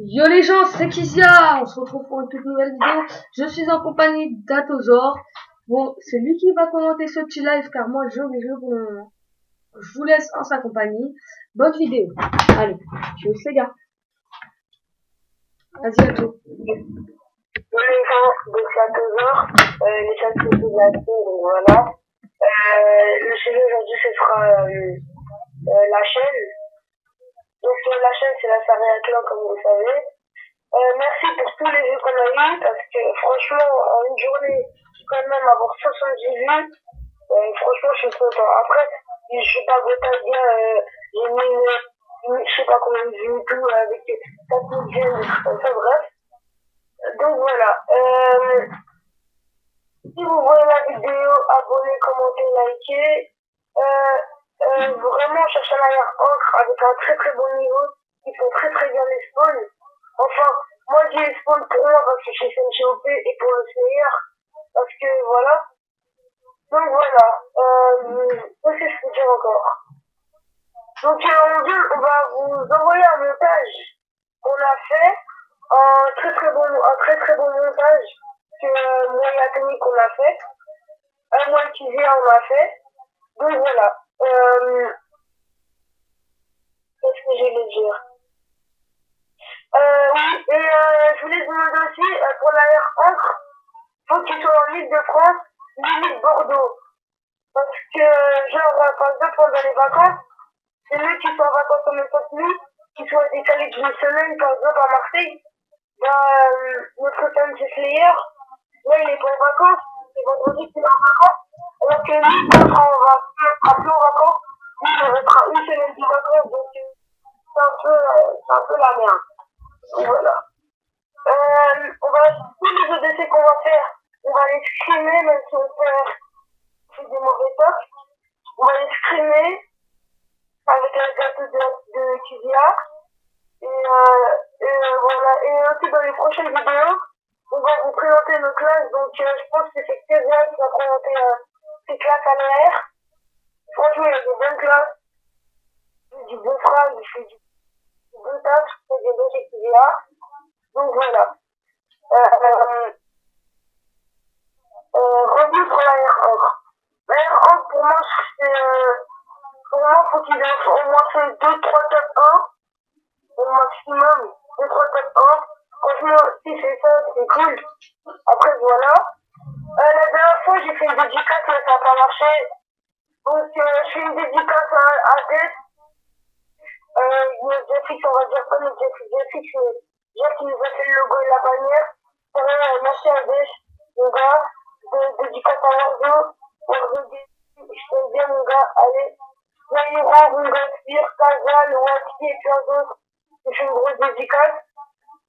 Yo les gens, c'est Kizia, on se retrouve pour une toute nouvelle vidéo. Je suis en compagnie d'Atozor. Bon, c'est lui qui va commenter ce petit live car moi je vais jouer pour le moment. Je vous laisse en sa compagnie. Bonne vidéo. Allez, je vous laisse les gars. Vas-y Ato. Bon les gens, donc c'est Atozor, les chats sont de la team, donc voilà. Le sujet aujourd'hui ce sera la chaîne. Donc la chaîne c'est la Saria Clan comme vous savez. Merci pour tous les vues qu'on a eu parce que franchement en une journée quand même avoir 70 vues, franchement je suis content. Après je suis pas bien, j'ai mis je sais pas combien de vues et tout avec 4 000 vues, des trucs comme ça, bref. Donc voilà. Si vous voyez la vidéo, abonnez, commentez, likez. Vraiment, cherchez un arrière-encre avec un très très bon niveau. Ils font très très bien les spawns. Enfin, moi j'ai les spawns pour moi parce que je suis CNCOP et pour le meilleur. Parce que voilà. Donc voilà. Qu'est-ce que je peux dire encore? Donc on va vous envoyer un montage qu'on a fait. Un très très bon montage que moi et Athénie qu'on a fait. Moi et Kizia on a fait. Donc voilà. Qu'est-ce que je vais dire? Oui, et je voulais demander aussi pour l'arrière-encre, faut qu'il soit en Île-de-France, limite Bordeaux. Parce que, genre, par exemple, pendant les vacances, c'est mieux qu'ils soient en vacances en même temps que nous, qu'ils soient décalés d'une semaine, par exemple, à Marseille. Notre Sandy Slayer, là, il est pas en vacances, c'est vendredi qu'il est en vacances. Alors que nous, on sera plus en vacances, nous, on restera une semaine de vacances, donc c'est un peu la merde. Donc voilà. On va, tous les ODC qu'on va faire, on va les scrimer, même si on fait des mauvais tocs. On va les scrimer avec la carte de Kizia. Et voilà. Et aussi dans les prochaines vidéos, on va vous présenter nos classes. Donc je pense que c'est Kizia qui va présenter ses classes à l'AR. Franchement, il y a des bonnes classes. Il fait du bon frag, il fait du bon taf, il fait des bons chez Kizia. Donc voilà. Revenu sur l'arrière-encre. L'arrière-encre, pour moi, faut qu'il ait au moins fait 2-3 top 1. Au maximum, 2-3 top 1. Franchement, si c'est ça, c'est cool. Après, voilà. La dernière fois, j'ai fait une dédicace, mais ça n'a pas marché. Donc, je fais une dédicace à Death. Jeffix, on va dire pas, mais Jeffix, Jeff qui nous a fait le logo et la bannière. Merci à Death, mon gars. Dédicace à Warzo. Warzo, je t'aime bien, mon gars. Allez. Yairo, Runga, Spire, Kazal, Wati et plein d'autres. Je fais une grosse dédicace.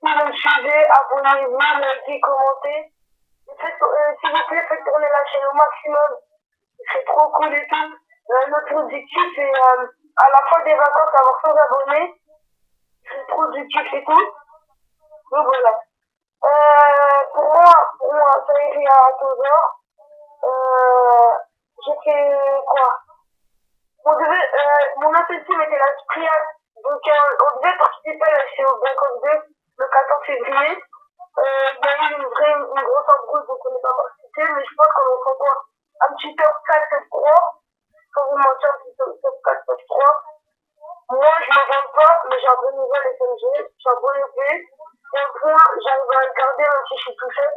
Si vous me suivez, abonnez-vous, likez, commentez. S'il vous plaît, faites tourner la chaîne au maximum. C'est trop cool et tout. Notre objectif, c'est à la fin des vacances, avoir 100 abonnés. C'est trop objectif et tout. Donc voilà. Pour moi, ça irait à Tozor. J'ai fait quoi? Mon ancien team était la Triade. Donc on devait participer à la CO Bank of 2 le 14 février. Il y a eu une grosse embrouille, donc on n'est pas participé, mais je pense qu'on en fera quoi? Un petit top 4, top 3. Quand vous mentez, un petit top 4, top 3. Moi, je ne vends pas, mais j'ai un bon niveau à l'SMG, j'ai un bon EP. Et un point, j'arrive à le garder même si je suis tout seul.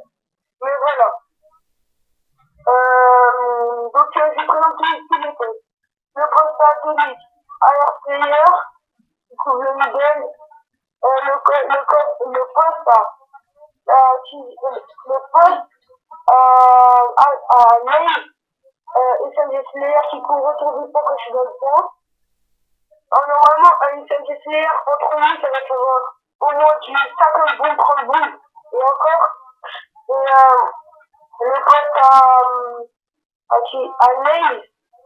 Mais voilà. Donc, j'ai présenté tous les postes. Le poste satellite, alors player, qui couvre le middle, le poste à mail, SMG Slayer qui couvre autour du point quand je suis dans le point. Normalement, un SMG Slayer entre nous, ça va faire au moins du 50 boum, 30 boum. Et encore, le poste à mail,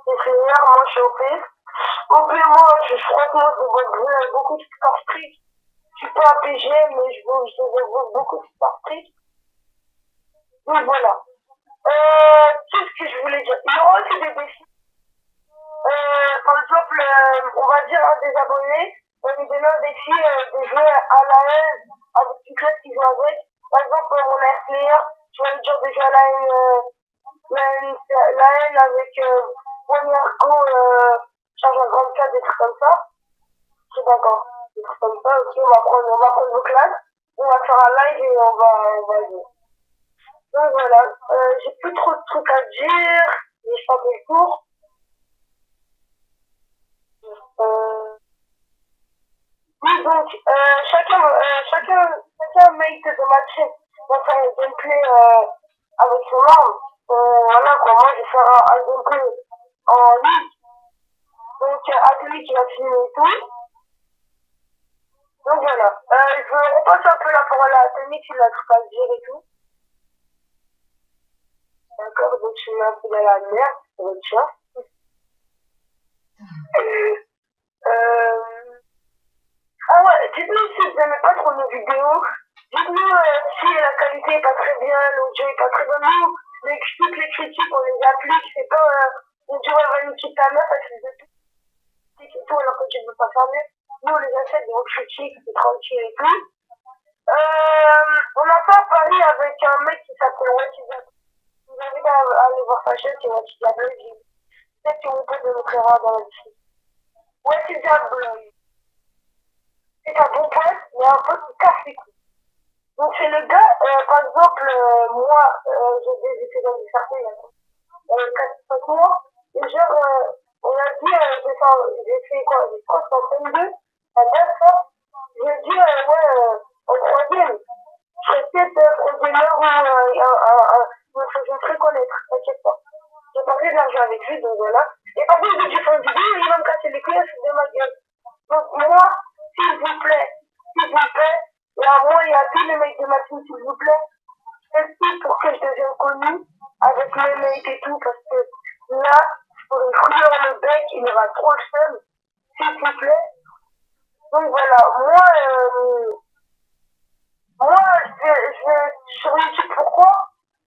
c'est Slayer, moi je suis OP. OP, moi, franchement, je vois beaucoup de Star Street. Je suis pas APG, mais je vois beaucoup de Star Street. Donc voilà. Tout ce que je voulais dire. Il y aura aussi des défis. Par exemple, on va dire à des abonnés, on lui donne un défi de jouer à la haine avec une classe qui joue avec. Par exemple, mon air player, je vais lui dire déjà la haine avec première go, charge à 34, des trucs comme ça. Je sais pas quand. Des trucs comme ça, ok, on va prendre vos classes, on va faire un live et on va jouer. Donc voilà, j'ai plus trop de trucs à dire, mais je pas le tour. Oui, donc, chacun mate de ma team va faire un gameplay avec son arme. Voilà quoi, moi je vais faire un gameplay en ligne. Donc, Atelier qui va filmer et tout. Donc voilà, je repasse un peu la parole à Atelier qui a tout à dire et tout. D'accord, donc je mets un peu dans la merde, ça va être chiant. Ah ouais, dites-nous si vous n'aimez pas trop nos vidéos. Dites-nous si la qualité est pas très bien, l'audio est pas très bien. Nous, toutes les critiques, on les applique. C'est pas on dit ouais, va nous quitter ta meuf, elle fait de tout et tout alors que tu ne veux pas faire mieux. Nous, on les accepte de vos critiques, c'est tranquille et tout. On a fait un pari avec un mec qui s'appelle Watizab. Vous invite à aller voir sa chaîne, c'est Watizab. Peut-être que vous pouvez nous créera dans la description. Watizab, c'est un bon pote, mais un pote qui casse les couilles. Donc c'est le gars, par exemple, moi, j'ai été dans des cercles il y a 4-5 mois, et genre, on a dit, j'ai fait quoi, j'ai fait en 22, à 9 ans, j'ai dit, ouais, en troisième, je serais peut-être programmeur ou me faisait très connaître, t'inquiète pas. J'ai parlé de l'argent avec lui, donc voilà. Et par contre, j'ai fait une vidéo, il va me casser les couilles, c'est de ma gueule. Donc moi, s'il vous plaît, et à moi et à tous les mecs de ma team, s'il vous plaît, faites tout pour que je devienne connu avec mes mecs et tout, parce que là, pour une couleur le bec, il aura trop le seum, s'il vous plaît. Donc voilà, moi, je vais sur YouTube, pourquoi?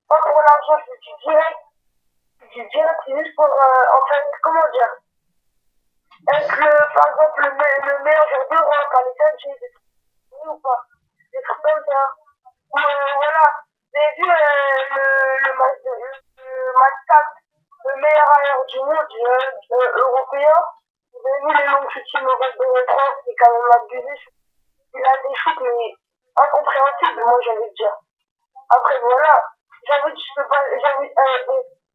Pas pour l'argent, je dis direct, c'est juste pour, en fait, comment dire, être par exemple, le meilleur joueur d'Europe, à l'état j'ai des trucs ou pas, des trucs comme ça. Ou voilà, j'ai vu le match 4, le meilleur arrière du monde européen. Vous avez vu les longs shoots au reste de France, c'est quand même abusé. Il a des shoots, mais incompréhensibles, moi j'allais dire. Après voilà, j'avoue que je peux pas,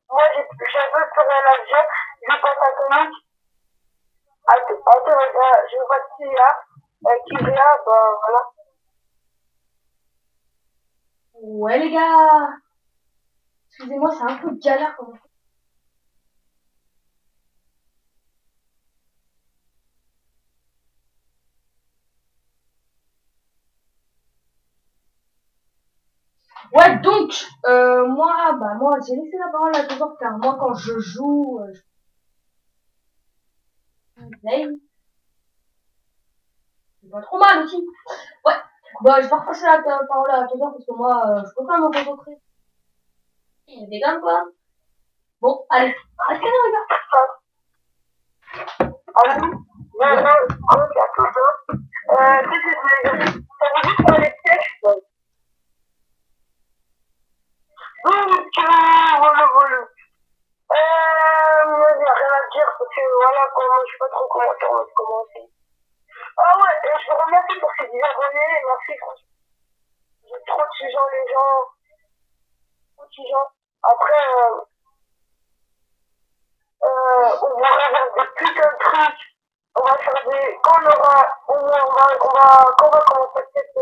moi j'avais sur un avion, je passe à Tonic. Attends, je vois qui là, qui vient, ben voilà. Ouais les gars, excusez-moi, c'est un peu galère comme ça. Ouais, donc, moi, j'ai laissé la parole à toujours car moi, quand je joue, je play. C'est pas trop mal aussi. Ouais, bah, je vais repasser la parole à toujours parce que moi, je peux pas me concentrer. Il y a des gars, quoi. Bon, allez, à tout à l'heure, les gars. Allô? Bonjour, à tous. Ça veut dire qu'on les textes. Voilà. Moi, j'ai rien à dire parce que voilà, moi, je sais pas trop comment commencer. Ah ouais, et je vous remercie pour ces 10 abonnés. Merci, franchement. J'ai trop de les gens. Trop de après, on va faire des putains de trucs. On va faire des. Quand on aura. Quand on va commencer peut-être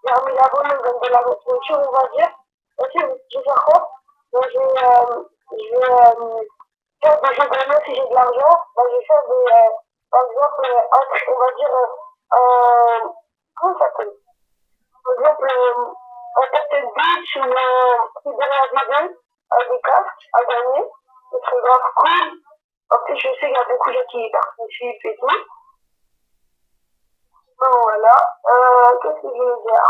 vers 1000 abonnés, on donne de la voiture, on va dire. Ok, je vais faire quoi? Donc, je vais faire des jeux gagnants si j'ai de l'argent. Donc, je vais faire des. Par exemple, on va dire. Comment ça s'appelle? Par exemple, un Captain Beach ou un Cyber Avision avec des casques à gagner. Ce serait grave cool. En plus, je sais qu'il y a beaucoup de gens qui participent et tout. Donc voilà. Qu'est-ce que je veux dire?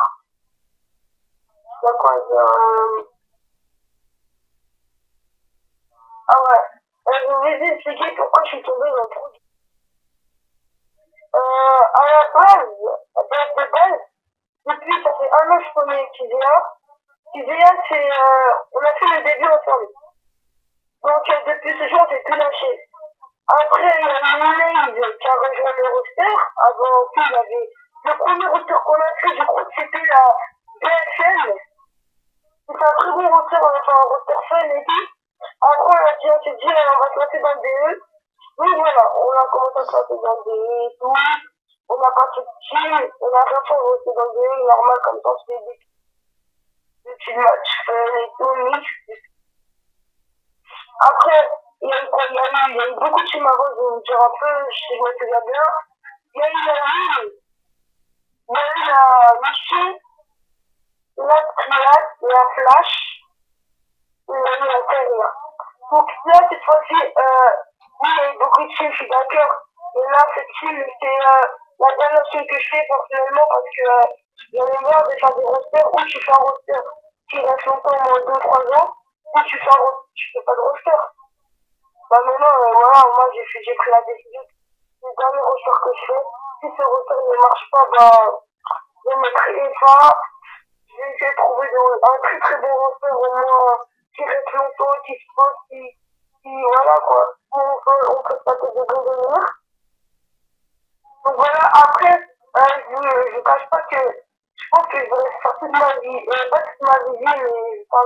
Il y a quoi dire? Ah ouais. Je vais vous expliquer pourquoi je suis tombée dans le trou. À la base, de base, Depuis, ça fait un an que je connais Kizia. Kizia, on a fait le début ensemble. Donc, depuis ce jour, j'ai tout lâché. Après, il y a Maïd qui a rejoint le roster. Avant tout, il y avait le premier roster qu'on a fait, je crois que c'était la BFL. C'est un très bon roster, on a fait un roster fun et tout. Après, on s'est dit, on va se lancer dans le DE. Oui, voilà, on a commencé à se lancer dans le DE et tout. On n'a pas tout chill, on a rien fait, on s'est dans le DE, normal, comme ça, on se fait des petits matchs fun et tout, mix. Après, il y a eu beaucoup de films avant, je vais vous dire un peu, si je me souviens bien. Il y a eu la ville, il y a eu la Lucie, la Triade, la Flash, il y a eu la Terrier. Donc là, cette fois-ci, oui, il y a eu beaucoup de films, je suis d'accord. Et là, cette film, c'est la dernière film que je fais personnellement parce que j'en ai marre de faire des rosters où tu fais un roster qui reste longtemps, au moins 2-3 ans, ou tu fais pas de roster. Bah maintenant, voilà, moi j'ai pris la décision. Le dernier roster que je fais, si ce roster ne marche pas, bah, je mettrai ça. Je vais essayer de trouver un très très bon roster, au moins, qui reste longtemps, qui se pose, voilà quoi. On peut se passer de bons délires. Donc voilà, après, je cache pas que je pense que je vais faire toute ma vie, pas toute ma vie, mais enfin,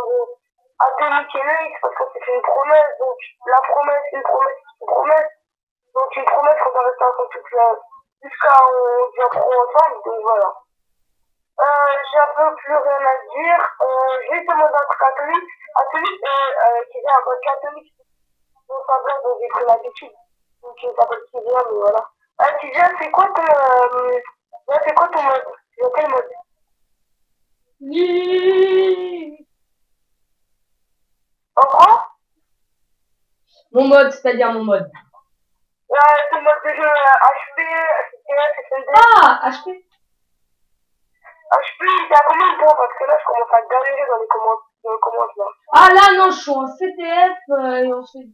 Atomic Enix, parce que c'est une promesse, donc la promesse, une promesse, une promesse. Donc une promesse qu'on va rester ensemble jusqu'à on devient pro ensemble, donc voilà. J'ai un peu plus rien à dire. Je vais demander un truc à Atomic. Atomic, qui vient un peu catholique, donc ça va, donc j'ai pris l'habitude. Donc il s'appelle Kizia, mais voilà. Kizia, c'est quoi ton mode? C'est quel mode? En quoi? Mon mode, c'est-à-dire mon mode. Ton mode de jeu HP, CTF, SND. Ah, HP. HP, t'es à combien de points? Parce que là, je commence à galérer dans les commentaires là. Ah là, non, je suis en CTF et on se fait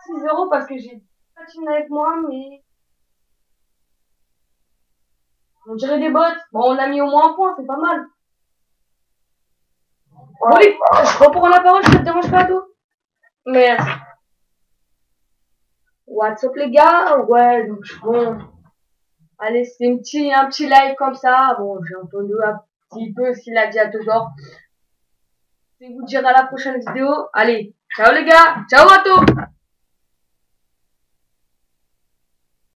6 € parce que j'ai patine avec moi, mais on dirait des bots. Bon, on a mis au moins un point, c'est pas mal. Bon, allez, je reprends la parole, ça te dérange pas, tout? Merci. What's up, les gars? Ouais, donc, bon. Allez, c'est un petit live comme ça. Bon, j'ai entendu un petit peu ce qu'il a dit à Tozor. Je vais vous dire à la prochaine vidéo. Allez, ciao les gars. Ciao à tous.